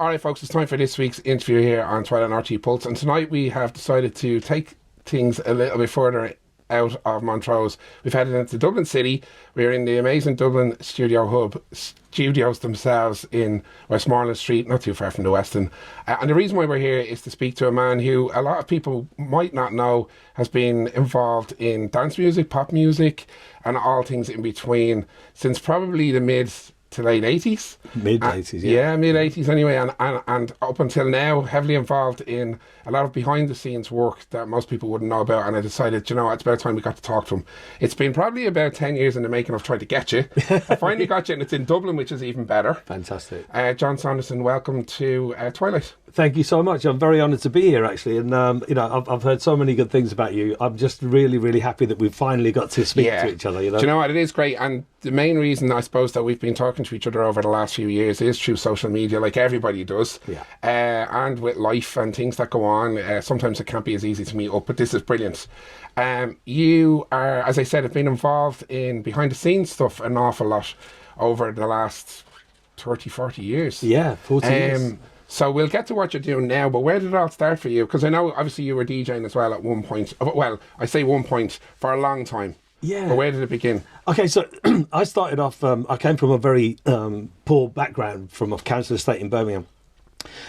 All right, folks, it's time for this week's interview here on Twilight and RTE Pulse. And tonight we have decided to take things a little bit further out of Montrose. We've headed into Dublin City. We're in the amazing Dublin Studio Hub studios themselves in Westmoreland Street, not too far from the Westin. And the reason why we're here is to speak to a man who a lot of people might not know has been involved in dance music, pop music, and all things in between since probably the mid to late 80s. Mid-80s, yeah. Mid-80s anyway, and up until now, heavily involved in a lot of behind-the-scenes work that most people wouldn't know about, and I decided, you know, it's about time we got to talk to him. It's been probably about 10 years in the making of trying to get you. I finally got you, and it's in Dublin, which is even better. Fantastic. John Saunderson, welcome to Twilight. Thank you so much. I'm very honoured to be here, actually. And, you know, I've heard so many good things about you. I'm just really, really happy that we've finally got to speak to each other, you know. Do you know what? It is great. And the main reason, I suppose, that we've been talking to each other over the last few years is through social media, like everybody does. Yeah. And with life and things that go on, sometimes it can't be as easy to meet up, but this is brilliant. You are, as I said, have been involved in behind-the-scenes stuff an awful lot over the last 30, 40 years. Yeah, 40 years. So we'll get to what you're doing now, but where did it all start for you? Because I know, obviously, you were DJing as well at one point. Well, I say one point, for a long time. Yeah. But where did it begin? Okay, so I started off, I came from a very poor background from a council estate in Birmingham.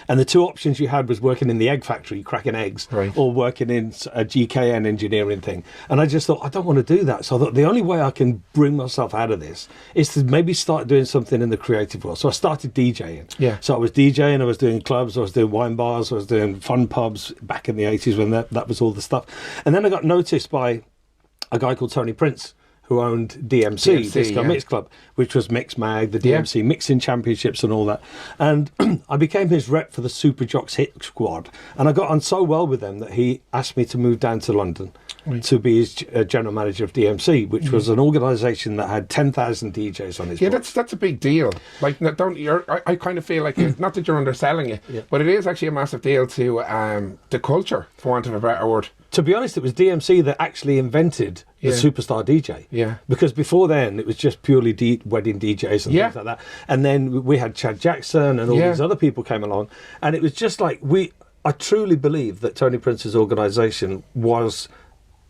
And the two options you had was working in the egg factory, cracking eggs, right, or working in a GKN engineering thing. And I just thought, I don't want to do that. So I thought the only way I can bring myself out of this is to maybe start doing something in the creative world. So I started DJing. Yeah. So I was DJing, I was doing clubs, I was doing wine bars, I was doing fun pubs back in the 80s when that was all the stuff. And then I got noticed by a guy called Tony Prince, who owned DMC, Disco Mix Club, which was Mix Mag, the DMC Mixing Championships and all that. And I became his rep for the Super Jocks Hit Squad. And I got on so well with them that he asked me to move down to London to be his general manager of DMC, which was an organisation that had 10,000 DJs on its board. That's a big deal. Like, I kind of feel like, not that you're underselling it, but it is actually a massive deal to the culture, for want of a better word. To be honest, it was DMC that actually invented the superstar DJ. Yeah. Because before then, it was just purely wedding DJs and things like that. And then we had Chad Jackson and all these other people came along. And it was just like, I truly believe that Tony Prince's organisation was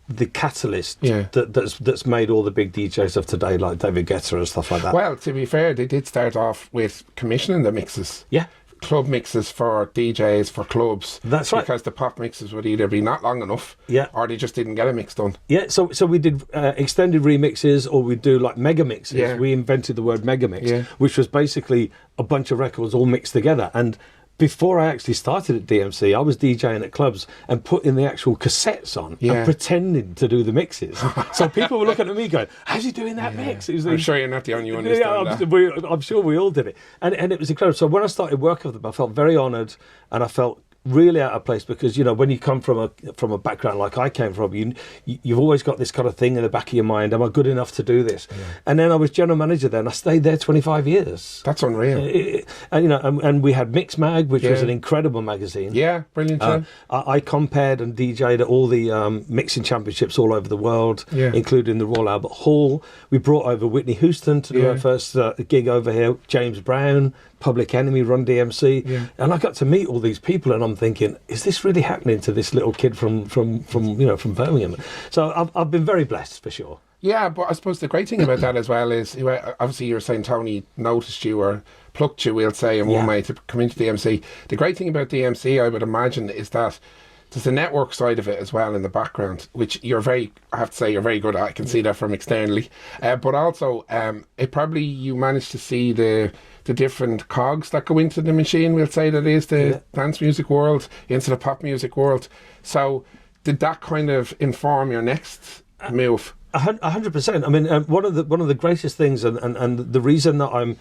the catalyst that's made all the big DJs of today, like David Guetta and stuff like that. Well, to be fair, they did start off with commissioning the mixes. Yeah. Club mixes for DJs, for clubs. That's right. Because the pop mixes would either be not long enough, or they just didn't get a mix done. Yeah, so we did extended remixes, or we'd do like mega mixes. Yeah. We invented the word mega mix, which was basically a bunch of records all mixed together. And before I actually started at DMC, I was DJing at clubs and putting the actual cassettes on and pretending to do the mixes. So people were looking at me going, how's he doing that mix? I'm sure you're not the only one who's done that. I'm sure we all did it. And it was incredible. So when I started working with them, I felt very honoured and I felt really out of place because, you know, when you come from a background like I came from, you've always got this kind of thing in the back of your mind, am I good enough to do this? And then I was general manager there and I stayed there 25 years. That's unreal. And you know, and we had Mix Mag, which was an incredible magazine. Yeah, brilliant. I compared and DJ'd at all the mixing championships all over the world, including the Royal Albert Hall. We brought over Whitney Houston to do our first gig over here, James Brown, Public Enemy, Run DMC, and I got to meet all these people, and I'm thinking, is this really happening to this little kid from Birmingham? So I've been very blessed for sure. Yeah, but I suppose the great thing about that as well is, obviously you were saying Tony noticed you or plucked you, we'll say, in one way to come into DMC. The great thing about DMC, I would imagine, is that there's the network side of it as well in the background, which I have to say, you're very good at. I can see that from externally. But also, you managed to see the different cogs that go into the machine, we'll say, that is the dance music world, into the pop music world. So did that kind of inform your next move? 100%. I mean, one of the greatest things, and the reason that I'm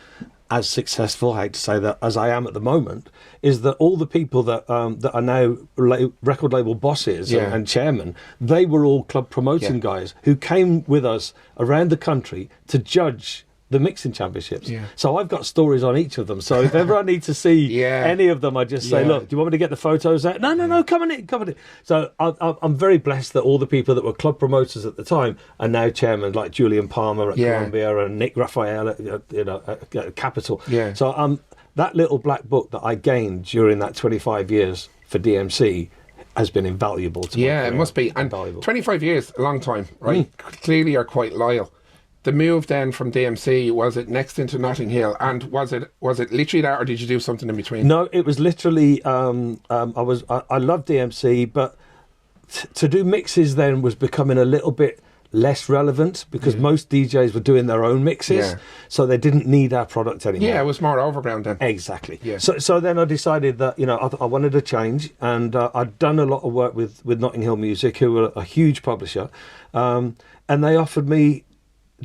as successful, I hate to say that, as I am at the moment, is that all the people that are now record label bosses and chairmen, they were all club promoting guys who came with us around the country to judge the mixing championships. Yeah. So I've got stories on each of them. So if ever I need to see any of them, I just say, look, do you want me to get the photos out? No, come on in. So I'm very blessed that all the people that were club promoters at the time are now chairmen, like Julian Palmer at Columbia and Nick Raphael at Capital. Yeah. So that little black book that I gained during that 25 years for DMC has been invaluable to me. Yeah, it must be. And 25 years, a long time, right? Clearly you're quite loyal. The move then from DMC, was it next into Notting Hill, and was it literally that, or did you do something in between? No, it was literally. I loved DMC, but to do mixes then was becoming a little bit less relevant because most DJs were doing their own mixes, so they didn't need our product anymore. Yeah, it was more overground then. Exactly. Yeah. So then I decided that I wanted a change, and I'd done a lot of work with Notting Hill Music, who were a huge publisher, and they offered me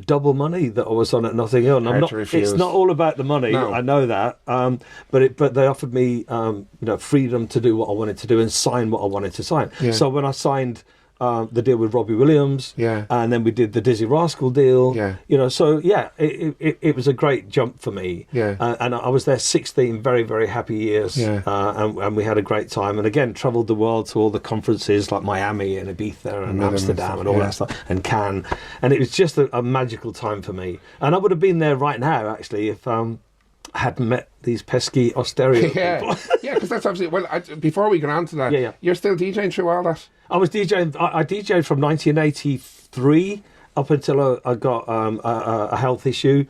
double money that I was on at Notting Hill. And it's not all about the money. No. I know that, but they offered me freedom to do what I wanted to do and sign what I wanted to sign. Yeah. So when I signed the deal with Robbie Williams, and then we did the Dizzy Rascal deal. It was a great jump for me. And I was there 16 very, very happy years, and we had a great time. And again, travelled the world to all the conferences like Miami and Ibiza and Amsterdam and all that stuff, and Cannes. And it was just a magical time for me. And I would have been there right now, actually, if I hadn't met these pesky Austereo people. Yeah, because that's obviously... Well, before we get on to that, you're still DJing through all that? I was DJing. I DJed from 1983 up until I got a health issue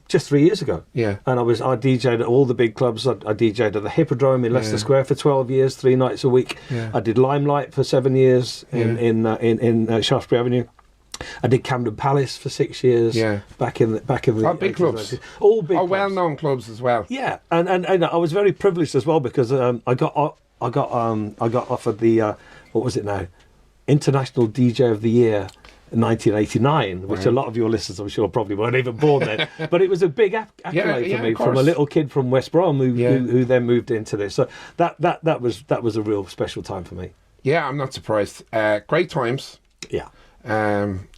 just 3 years ago. Yeah, and I DJed at all the big clubs. I DJed at the Hippodrome in Leicester Square for 12 years, 3 nights a week. Yeah. I did Limelight for 7 years in Shaftesbury Avenue. I did Camden Palace for 6 years. Yeah, back in the big clubs, all big, well-known clubs as well. Yeah, and I was very privileged as well because I got offered the what was it now? International DJ of the Year in 1989, which a lot of your listeners, I'm sure, probably weren't even born then. But it was a big accolade for me from a little kid from West Brom who then moved into this. So that was a real special time for me. Yeah, I'm not surprised. Great times. Yeah.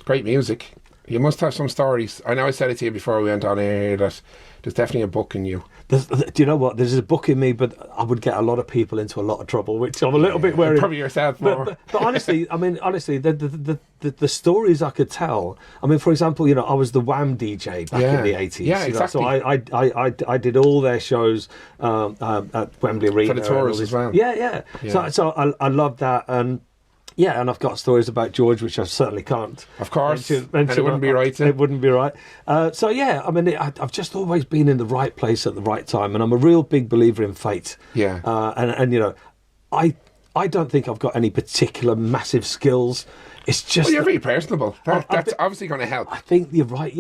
Great music. You must have some stories. I know I said it to you before we went on air that there's definitely a book in you. Do you know what? There's a book in me, but I would get a lot of people into a lot of trouble, which I'm a little bit worried. Probably yourself more. But honestly, the stories I could tell. I mean, for example, I was the Wham DJ back in the 80s. Yeah, exactly. So I did all their shows at Wembley Arena for the tours as well. Yeah. So I loved that. Yeah, and I've got stories about George, which I certainly can't. Of course, and it wouldn't be right. It wouldn't be right. So yeah, I mean, I've just always been in the right place at the right time, and I'm a real big believer in fate. Yeah. And I don't think I've got any particular massive skills. It's just you're very personable. That's obviously going to help. I think you're right.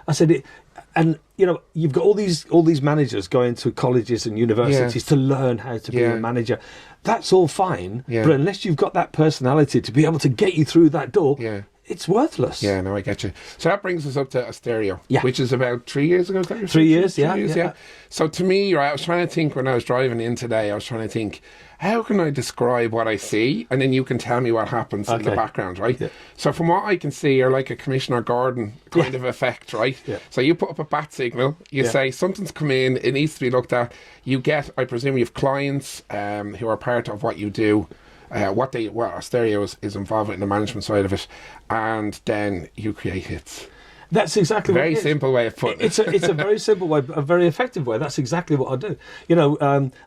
I said it. And you've got all these managers going to colleges and universities to learn how to be a manager. That's all fine, but unless you've got that personality to be able to get you through that door, it's worthless. Yeah, no, I get you. So that brings us up to Austereo, which is about 3 years ago. 3 years, yeah. So to me, I was trying to think when I was driving in today, I was trying to think, how can I describe what I see? And then you can tell me what happens in the background, right? Yeah. So from what I can see, you're like a Commissioner Gordon kind of effect, right? Yeah. So you put up a bat signal, you say something's come in, it needs to be looked at. You get, I presume you have clients who are part of what you do, what Austereo is involved in the management side of it, and then you create hits. That's exactly very simple way of putting it. It's a very simple way, a very effective way. That's exactly what I do.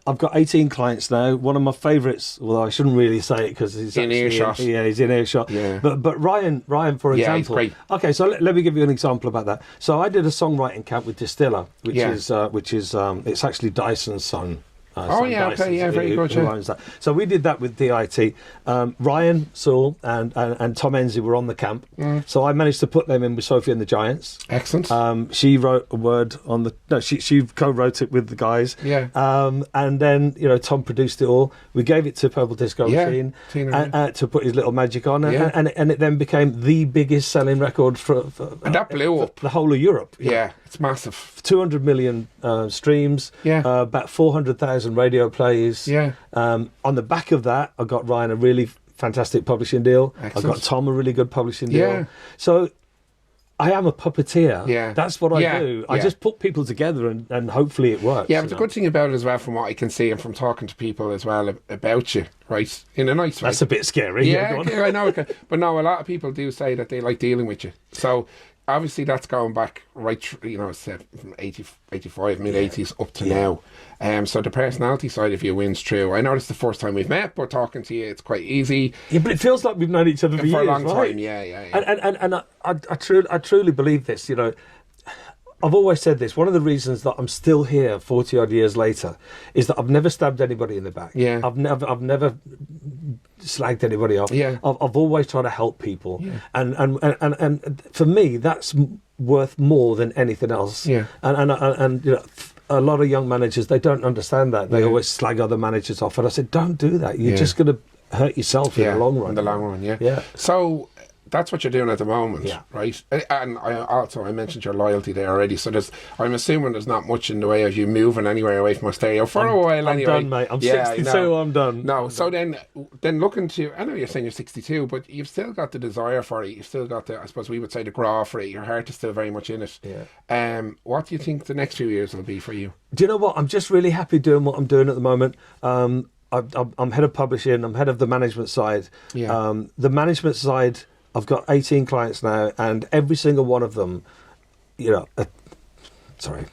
I've got 18 clients now. One of my favourites, although I shouldn't really say it because he's in earshot. He's in earshot. Yeah. But Ryan, for example. Yeah, he's great. Okay, so let me give you an example about that. So I did a songwriting camp with Distiller, which is it's actually Dyson's son. Very good. So we did that with DIT. Ryan, Saul, and Tom Enzi were on the camp. So I managed to put them in with Sophie and the Giants. Excellent. She wrote a word on the. No, she co-wrote it with the guys. Yeah. And then Tom produced it all. We gave it to Purple Disco Machine to put his little magic on, and it then became the biggest selling record for and that blew up the whole of Europe. Yeah, it's massive. 200 million streams. Yeah. About 400,000 radio plays. Yeah. On the back of that, I got Ryan a really fantastic publishing deal. Excellent. I got Tom a really good publishing deal. Yeah. So I am a puppeteer. Yeah. That's what I do. I just put people together and hopefully it works. Yeah, but the good thing about it as well, from what I can see and from talking to people as well about you, right, in a nice way. That's a bit scary. Yeah, I know. But no, a lot of people do say that they like dealing with you. So obviously that's going back right, it's from 85, mid-80s up to now. So the personality side of you wins through. I know it's the first time we've met, but talking to you, it's quite easy. Yeah, but it feels like we've known each other for years, a long right? time. Yeah. And I truly believe this. I've always said this. One of the reasons that I'm still here 40 odd years later is that I've never stabbed anybody in the back. Yeah. I've never slagged anybody off. Yeah. I've always tried to help people. Yeah. And for me, that's worth more than anything else. Yeah. And a lot of young managers, they don't understand that. They always slag other managers off. And I said, don't do that. You're just going to hurt yourself in the long run. In the long run, Yeah. So that's what you're doing at the moment, Yeah. right? And I mentioned your loyalty there already. So I'm assuming there's not much in the way of you moving anywhere away from Australia for a while. I'm anyway. done, mate. I'm 62. I'm done. No. So then looking to, I know you're saying you're 62, but you've still got the desire for it. You've still got I suppose we would say the graw for it. Your heart is still very much in it. Yeah. What do you think the next few years will be for you? Do you know what? I'm just really happy doing what I'm doing at the moment. I'm head of publishing. I'm head of the management side. Yeah. The management side, I've got 18 clients now, and every single one of them, sorry,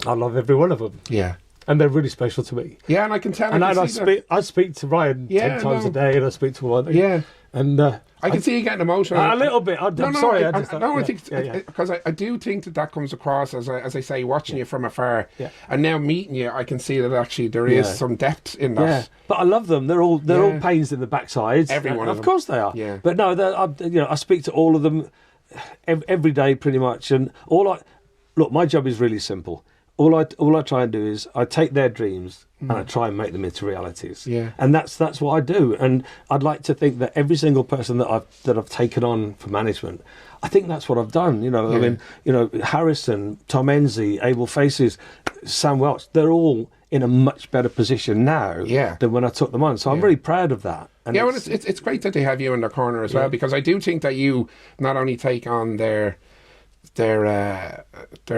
I love every one of them. Yeah. And they're really special to me. Yeah, and I can tell. And I speak to Ryan 10 times a day, and I speak to one. Yeah. And I can see you getting emotional. A little bit. I'm sorry. I think because I do think that comes across as I say, watching you from afar, and now meeting you, I can see that actually there is some depth in that. Yeah, but I love them. They're all pains in the backsides. Every one of them. Of course they are. Yeah. But no, I speak to all of them every day pretty much, and my job is really simple. All I try and do is I take their dreams and I try and make them into realities. Yeah. And that's what I do. And I'd like to think that every single person that I've taken on for management, I think that's what I've done. I mean, Harrison, Tom Enzi, Abel Faces, Sam Welch, they're all in a much better position now than when I took them on. So I'm really proud of that. And it's great that they have you in their corner as well, because I do think that you not only take on their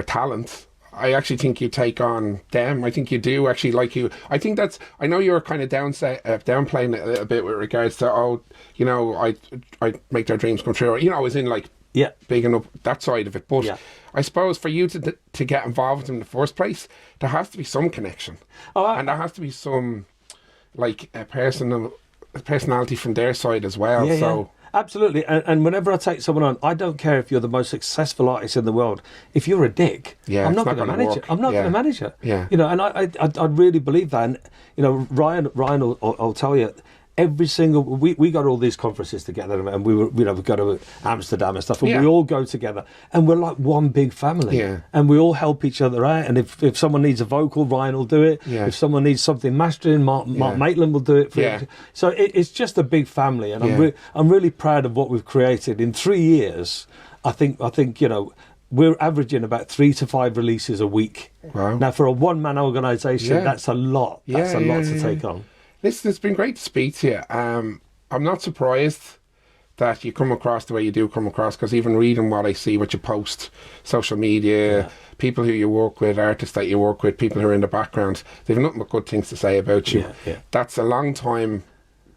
talent, I actually think you take on them. I think you do actually like you. I think I know you're kind of downplaying it a little bit with regards to, I make their dreams come true. As in bigging up that side of it. But I suppose for you to get involved with them in the first place, there has to be some connection. And there has to be some, a personality from their side as well. Yeah. Absolutely, and whenever I take someone on, I don't care if you're the most successful artist in the world. If you're a dick, I'm not going to manage it. I'm not going to manage it. Yeah. And I really believe that. And Ryan will tell you, every single we got all these conferences together, and we go to Amsterdam and stuff, and we all go together, and we're like one big family. Yeah. And we all help each other out. And if someone needs a vocal, Ryan will do it. Yeah. If someone needs something mastering, Mark Maitland will do it for you. So it's just a big family, and I'm really proud of what we've created in 3 years. I think we're averaging about 3 to 5 releases a week. Wow. Now, for a one-man organisation, that's a lot. That's a lot to take on. Listen, it's been great to speak to you. I'm not surprised that you come across the way you do come across, because even reading what I see, what you post, social media, people who you work with, artists that you work with, people who are in the background, they've nothing but good things to say about you. Yeah. That's a long time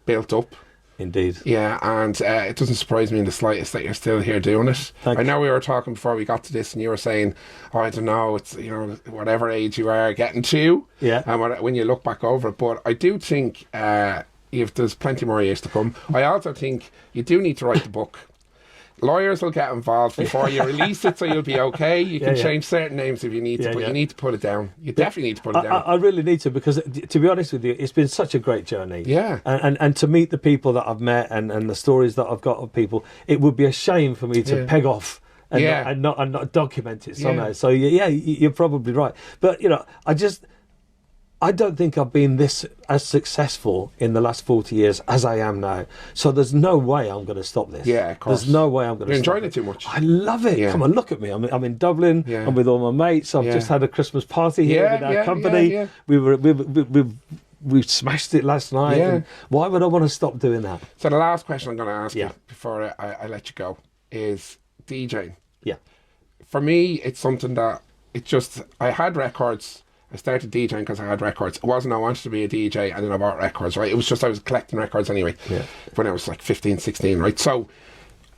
built up. Indeed. Yeah, and it doesn't surprise me in the slightest that you're still here doing it. I know we were talking before we got to this, and you were saying, I don't know, it's, whatever age you are getting to, and when you look back over it. But I do think there's plenty more years to come. I also think you do need to write the book. Lawyers will get involved before you release it, so you'll be okay. You can change certain names if you need to, but you need to put it down. You definitely need to put it down. I really need to, because to be honest with you, it's been such a great journey. Yeah. And to meet the people that I've met and the stories that I've got of people, it would be a shame for me to peg off and not document it somehow. Yeah. So you're probably right. But I don't think I've been this as successful in the last 40 years as I am now. So there's no way I'm going to stop this. Yeah, of course. There's no way I'm going to stop You're enjoying it too much. I love it. Yeah. Come on, look at me. I'm in Dublin. Yeah. I'm with all my mates. I've just had a Christmas party here with our company. Yeah. We smashed it last night. Yeah. And why would I want to stop doing that? So the last question I'm going to ask you before I let you go is, DJing. Yeah. For me, it's something that I had records. I started DJing because I had records. It wasn't I wanted to be a DJ and then I bought records, right? It was just I was collecting records anyway when I was like 15, 16, right? So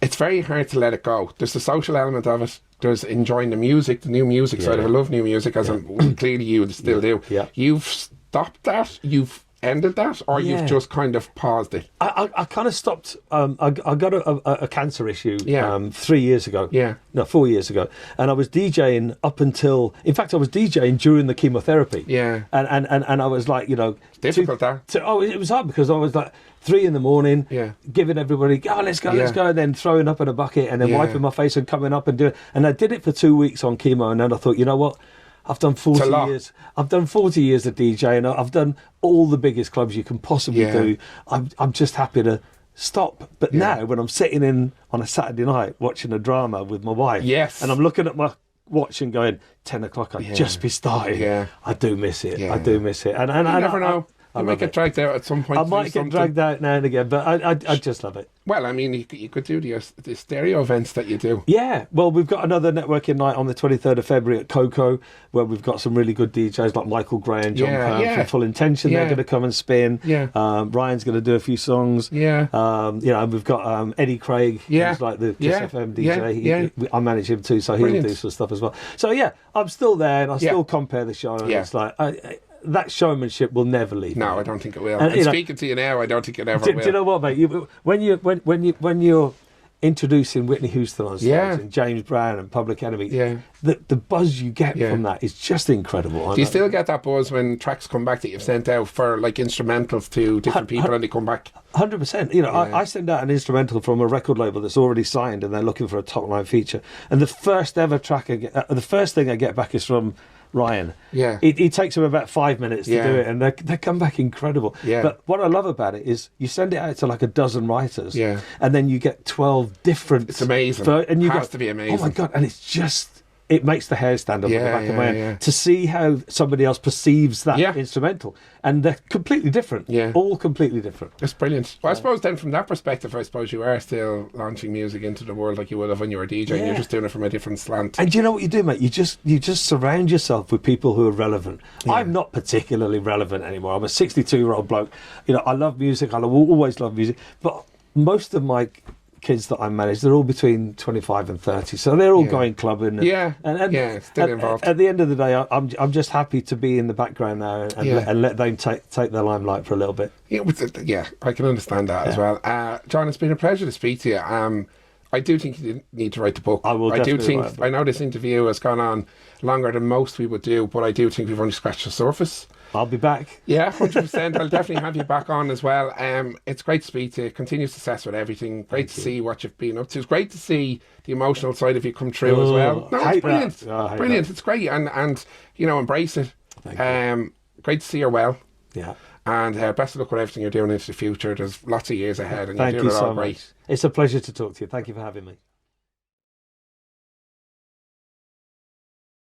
it's very hard to let it go. There's the social element of it. There's enjoying the music, the new music side of it. I love new music, as clearly you still do. Yeah. You've stopped that? You've ended that? Or you've just kind of paused it? I kind of stopped. I got a cancer issue 3 years ago. Yeah. No, 4 years ago. And I was DJing up until... In fact, I was DJing during the chemotherapy. Yeah. And I was like, you know... Difficult, it was hard because I was like 3 a.m, giving everybody, let's go, and then throwing up in a bucket and then wiping my face and coming up and doing... And I did it for 2 weeks on chemo, and then I thought, you know what? I've done 40 years. I've done 40 years of DJing. I've done all the biggest clubs you can possibly do. I'm just happy to stop. But now, when I'm sitting in on a Saturday night watching a drama with my wife, and I'm looking at my watch and going, 10 o'clock, I'd just be starting. I do miss it. I do miss it. And you never know. I might get dragged out at some point. I might get dragged out now and again, but I just love it. Well, I mean, you could do the stereo events that you do. Yeah, well, we've got another networking night on the 23rd of February at Coco, where we've got some really good DJs like Michael Gray and John Pound from Full Intention. They're going to come and spin. Ryan's going to do a few songs. You know, we've got Eddie Craig, who's like the Kiss FM DJ. I manage him too, so he'll do some stuff as well. So yeah, I'm still there, and I still compare the show. And it's like... that showmanship will never leave. No, I don't think it will. And speaking to you now, I don't think it ever will. Do you know what, mate? When you're introducing Whitney Houston on stage and James Brown and Public Enemy, the buzz you get from that is just incredible. Do you still get that buzz when tracks come back that you've sent out for like instrumentals to different people and they come back? 100%. You know, I send out an instrumental from a record label that's already signed and they're looking for a top line feature, and the first ever track the first thing I get back is from Ryan. It takes them about 5 minutes to do it, and they come back incredible. But what I love about it is you send it out to like a dozen writers, and then you get 12 different... It's amazing. And you has to be amazing. Oh my God, and it's just... It makes the hair stand up on the back of my head to see how somebody else perceives that instrumental. And they're completely different. All completely different. It's brilliant. Well, I suppose then from that perspective, I suppose you are still launching music into the world like you would have when you were DJing. You're just doing it from a different slant. And do you know what you do, mate? You just surround yourself with people who are relevant. I'm not particularly relevant anymore. I'm a 62-year-old bloke. You know, I love music. I always love music. But most of my kids that I manage, they're all between 25 and 30, so they're all going clubbing. And still involved. At the end of the day, I'm just happy to be in the background now and let them take their limelight for a little bit. I can understand that as well. John, it's been a pleasure to speak to you. I do think you need to write the book. I will. I know this interview has gone on longer than most we would do, but I do think we've only scratched the surface. I'll be back. Yeah, 100%. I'll definitely have you back on as well. It's great to speak to you. Continue success with everything. Great to see what you've been up to. It's great to see the emotional side of you come through as well. No, it's brilliant. Brilliant. It's great. And you know, embrace it. Great to see you're well. Yeah. And best of luck with everything you're doing into the future. There's lots of years ahead, and Thank you're doing you it all so great. Much. It's a pleasure to talk to you. Thank you for having me.